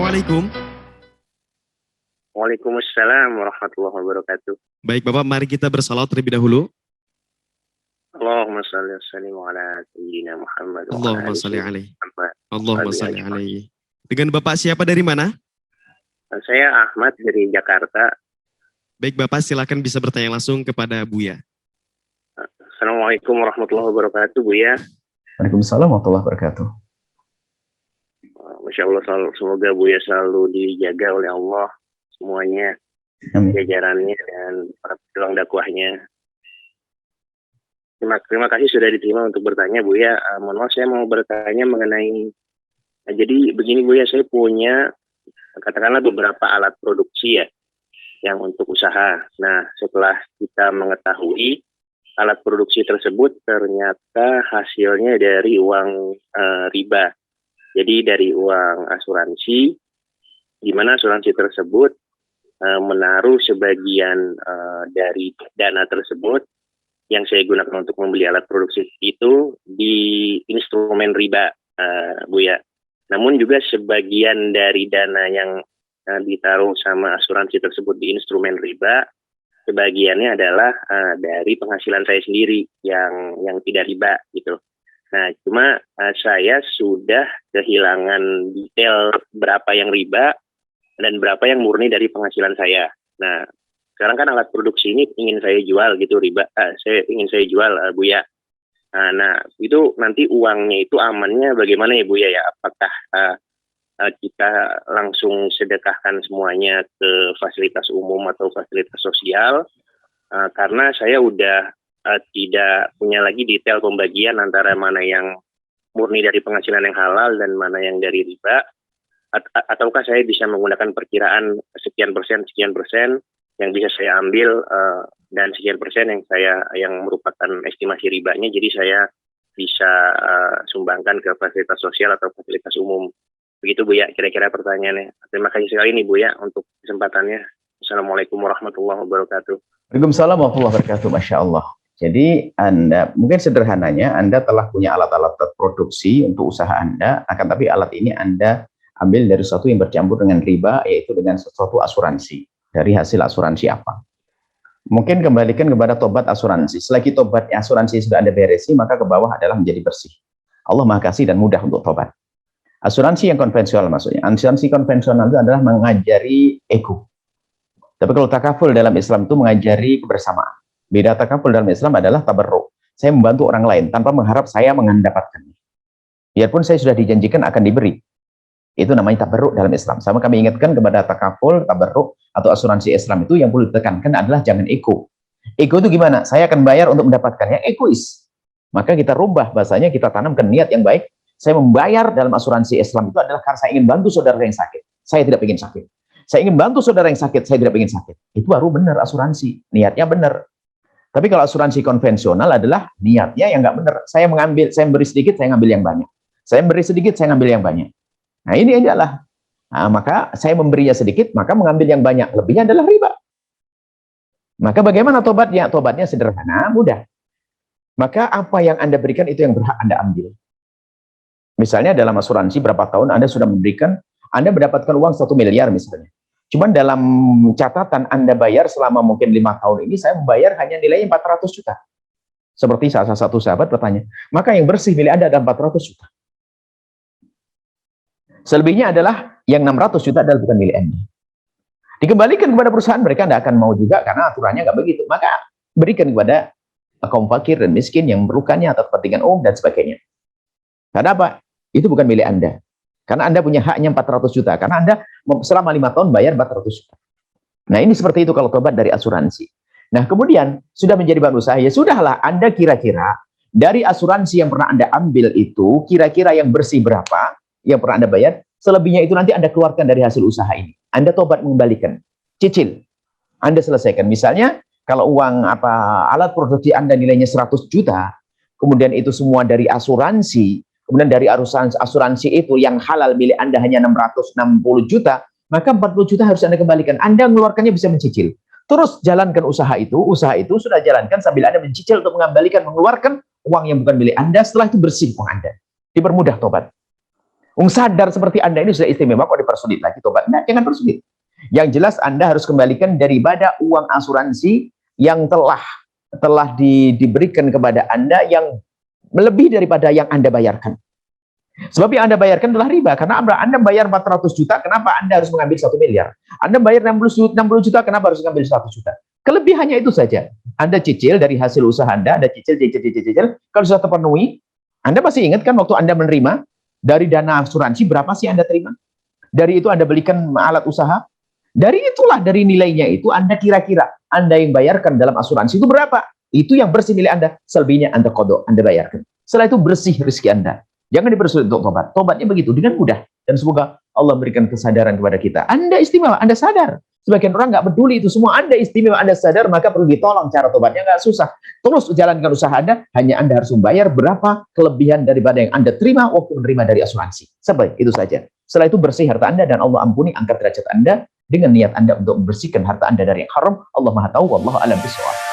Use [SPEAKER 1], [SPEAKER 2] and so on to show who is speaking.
[SPEAKER 1] Assalamualaikum.
[SPEAKER 2] Waalaikumsalam warahmatullahi wabarakatuh.
[SPEAKER 1] Baik Bapak, mari kita bersalawat terlebih dahulu.
[SPEAKER 2] Allahumma shalli wa sallim ala sayyidina Muhammad wa ala
[SPEAKER 1] Allahumma
[SPEAKER 2] alihi
[SPEAKER 1] shalli
[SPEAKER 2] wa
[SPEAKER 1] alaihi.
[SPEAKER 2] Muhammad.
[SPEAKER 1] Allahumma shalli alaihi. Dengan Bapak siapa dari mana?
[SPEAKER 2] Saya Ahmad dari Jakarta.
[SPEAKER 1] Baik Bapak, silakan bisa bertanya langsung kepada Buya.
[SPEAKER 2] Assalamualaikum warahmatullahi wabarakatuh, Buya.
[SPEAKER 3] Waalaikumsalam warahmatullahi wabarakatuh.
[SPEAKER 2] Masya Allah, semoga Buya selalu dijaga oleh Allah semuanya,
[SPEAKER 3] Amin.
[SPEAKER 2] jajarannya dan para pejuang dakwahnya. Terima kasih sudah diterima untuk bertanya, Buya. Mohon maaf, saya mau bertanya mengenai, jadi begini Buya, saya punya katakanlah beberapa alat produksi ya, yang untuk usaha. Nah, setelah kita mengetahui alat produksi tersebut ternyata hasilnya dari uang riba. Jadi dari uang asuransi, di mana asuransi tersebut menaruh sebagian dari dana tersebut yang saya gunakan untuk membeli alat produksi itu di instrumen riba, Buya. Namun juga sebagian dari dana yang ditaruh sama asuransi tersebut di instrumen riba, sebagiannya adalah dari penghasilan saya sendiri yang tidak riba gitu. Nah, cuma saya sudah kehilangan detail berapa yang riba dan berapa yang murni dari penghasilan saya. Nah, sekarang kan alat produksi ini ingin saya jual gitu ingin saya jual, Buya. Nah, itu nanti uangnya itu amannya bagaimana ya, Buya ya? Apakah kita langsung sedekahkan semuanya ke fasilitas umum atau fasilitas sosial? Karena saya udah tidak punya lagi detail pembagian antara mana yang murni dari penghasilan yang halal dan mana yang dari riba. Ataukah saya bisa menggunakan perkiraan sekian persen yang bisa saya ambil dan sekian persen yang merupakan estimasi ribanya, jadi saya bisa sumbangkan ke fasilitas sosial atau fasilitas umum. Begitu Buya, kira-kira pertanyaannya. Terima kasih sekali nih Buya untuk kesempatannya. Assalamualaikum warahmatullahi wabarakatuh.
[SPEAKER 3] Waalaikumsalam warahmatullahi wabarakatuh. Masya Allah. Jadi Anda, mungkin sederhananya Anda telah punya alat-alat produksi untuk usaha Anda, akan tapi alat ini Anda ambil dari sesuatu yang bercampur dengan riba, yaitu dengan sesuatu asuransi. Dari hasil asuransi apa? Mungkin kembalikan kepada tobat asuransi. Selagi tobat asuransi sudah Anda beresi, maka ke bawah adalah menjadi bersih. Allah Maha Kasih dan mudah untuk tobat. Asuransi yang konvensional maksudnya. Asuransi konvensional itu adalah mengajari ego. Tapi kalau takaful dalam Islam itu mengajari kebersamaan. Beda takaful dalam Islam adalah tabarruk. Saya membantu orang lain tanpa mengharap saya mendapatkannya. Biarpun saya sudah dijanjikan akan diberi. Itu namanya tabarruk dalam Islam. Sama kami ingatkan kepada takaful, tabarruk, atau asuransi Islam itu yang perlu ditekankan adalah jangan ego. Ego itu gimana? Saya akan bayar untuk mendapatkannya, egois. Maka kita rubah bahasanya, kita tanamkan niat yang baik. Saya membayar dalam asuransi Islam itu adalah karena saya ingin bantu saudara yang sakit. Saya tidak ingin sakit. Saya ingin bantu saudara yang sakit, saya tidak ingin sakit. Itu baru benar asuransi, niatnya benar. Tapi kalau asuransi konvensional adalah niatnya yang nggak benar. Saya memberi sedikit, saya ngambil yang banyak. Saya memberi sedikit, saya ngambil yang banyak. Nah ini adalah, maka saya memberinya sedikit, maka mengambil yang banyak. Lebihnya adalah riba. Maka bagaimana tobatnya? Tobatnya sederhana, mudah. Maka apa yang Anda berikan itu yang berhak Anda ambil. Misalnya dalam asuransi berapa tahun Anda sudah memberikan, Anda mendapatkan uang 1 miliar misalnya. Cuman dalam catatan Anda bayar selama mungkin 5 tahun ini, saya membayar hanya nilainya 400 juta. Seperti salah satu sahabat bertanya, maka yang bersih milik Anda ada 400 juta. Selebihnya adalah yang 600 juta adalah bukan milik Anda. Dikembalikan kepada perusahaan, mereka tidak akan mau juga karena aturannya nggak begitu. Maka berikan kepada kaum fakir dan miskin yang memerlukannya atau kepentingan umum dan sebagainya. Karena apa? Itu bukan milik Anda. Karena Anda punya haknya 400 juta. Karena Anda selama 5 tahun bayar 400 juta. Nah ini seperti itu kalau tobat dari asuransi. Nah kemudian sudah menjadi bahan usaha, ya sudahlah Anda kira-kira dari asuransi yang pernah Anda ambil itu, kira-kira yang bersih berapa yang pernah Anda bayar, selebihnya itu nanti Anda keluarkan dari hasil usaha ini. Anda tobat mengembalikan. Cicil. Anda selesaikan. Misalnya kalau uang alat produksi Anda nilainya 100 juta, kemudian itu semua dari asuransi, kemudian dari asuransi itu yang halal milik Anda hanya 660 juta, maka 40 juta harus Anda kembalikan. Anda mengeluarkannya bisa mencicil. Terus jalankan usaha itu sudah jalankan sambil Anda mencicil untuk mengeluarkan uang yang bukan milik Anda, setelah itu bersih uang Anda. Dipermudah tobat. Sadar seperti Anda ini sudah istimewa, kok dipersulit lagi tobat? Nah, jangan persulit. Yang jelas Anda harus kembalikan daripada uang asuransi yang telah diberikan kepada Anda yang lebih daripada yang Anda bayarkan. Sebab yang Anda bayarkan adalah riba, karena Anda bayar 400 juta, kenapa Anda harus mengambil 1 miliar? Anda bayar 60 juta, kenapa harus mengambil 100 juta? Kelebihannya itu saja. Anda cicil dari hasil usaha Anda cicil. Kalau sudah terpenuhi, Anda masih ingat kan waktu Anda menerima dari dana asuransi, berapa sih Anda terima? Dari itu Anda belikan alat usaha. Dari itulah, dari nilainya itu, Anda kira-kira Anda yang bayarkan dalam asuransi itu berapa? Itu yang bersih milik Anda. Selebihnya Anda kodok, Anda bayarkan. Setelah itu bersih rezeki Anda. Jangan dipersulit untuk tobat. Tobatnya begitu, dengan mudah. Dan semoga Allah memberikan kesadaran kepada kita. Anda istimewa, Anda sadar. Sebagian orang nggak peduli itu semua. Anda istimewa, Anda sadar, maka perlu ditolong cara tobatnya, nggak susah. Terus jalankan usaha Anda, hanya Anda harus membayar berapa kelebihan daripada yang Anda terima waktu menerima dari asuransi. Sampai itu saja. Setelah itu bersih harta Anda dan Allah ampuni, angkat derajat Anda dengan niat Anda untuk membersihkan harta Anda dari yang haram. Allah Maha Tahu, wallahu a'lam bishawab.